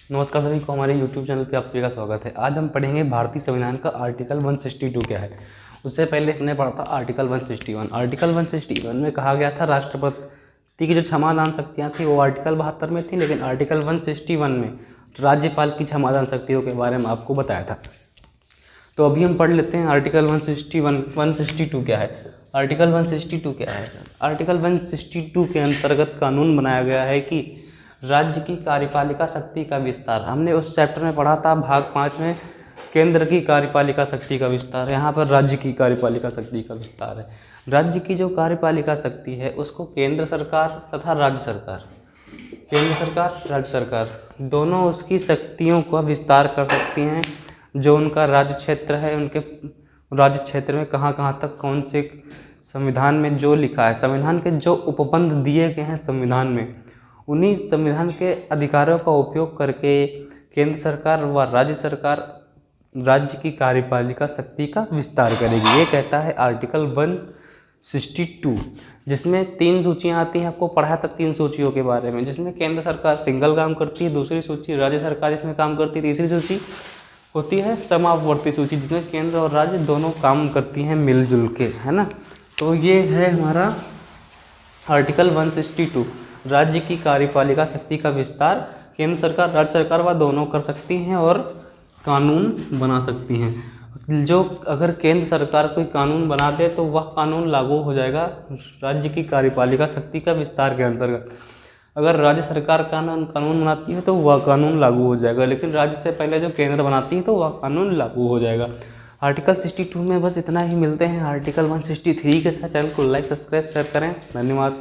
नमस्कार सभी को, हमारे YouTube चैनल पे आप सभी का स्वागत है। आज हम पढ़ेंगे भारतीय संविधान का आर्टिकल 162 क्या है। उससे पहले हमने पढ़ा था आर्टिकल 161। आर्टिकल 161 में कहा गया था राष्ट्रपति की जो क्षमादान शक्तियाँ थी वो आर्टिकल 72 में थी, लेकिन आर्टिकल 161 में राज्यपाल की क्षमादान शक्तियों के बारे में आपको बताया था। तो अभी हम पढ़ लेते हैं आर्टिकल 162 क्या है। आर्टिकल 162 क्या है? आर्टिकल 162 के अंतर्गत कानून बनाया गया है कि राज्य की कार्यपालिका शक्ति का विस्तार। हमने उस चैप्टर में पढ़ा था भाग 5 में केंद्र की कार्यपालिका शक्ति का विस्तार। यहाँ पर राज्य की कार्यपालिका शक्ति का विस्तार है। राज्य की जो कार्यपालिका शक्ति है उसको केंद्र सरकार तथा राज्य सरकार, केंद्र सरकार राज्य सरकार दोनों उसकी शक्तियों का विस्तार कर सकती हैं। जो उनका राज्य क्षेत्र है, उनके राज्य क्षेत्र में कहाँ कहाँ तक कौन से संविधान में जो लिखा है, संविधान के जो उपबंध दिए गए हैं संविधान में, उन्हीं संविधान के अधिकारों का उपयोग करके केंद्र सरकार व राज्य सरकार राज्य की कार्यपालिका शक्ति का विस्तार करेगी। ये कहता है आर्टिकल 162, जिसमें 3 सूचियाँ आती हैं। आपको पढ़ाया था 3 सूचियों के बारे में, जिसमें केंद्र सरकार सिंगल काम करती है, दूसरी सूची राज्य सरकार इसमें काम करती है, तीसरी सूची होती है समापवर्ती सूची, जिसमें केंद्र और राज्य दोनों काम करती हैं मिलजुल के, है ना। तो ये है हमारा आर्टिकल 162। राज्य की कार्यपालिका शक्ति का विस्तार केंद्र सरकार राज्य सरकार व दोनों कर सकती हैं और कानून बना सकती हैं। जो अगर केंद्र सरकार कोई कानून बना दे तो वह कानून लागू हो जाएगा राज्य की कार्यपालिका शक्ति का विस्तार के अंतर्गत। अगर राज्य सरकार कानून बनाती है तो वह कानून लागू हो जाएगा, लेकिन राज्य से पहले जो केंद्र बनाती है तो वह कानून लागू हो जाएगा। आर्टिकल 62 में बस इतना ही। मिलते हैं आर्टिकल 163 के साथ। चैनल को लाइक सब्सक्राइब शेयर करें। धन्यवाद।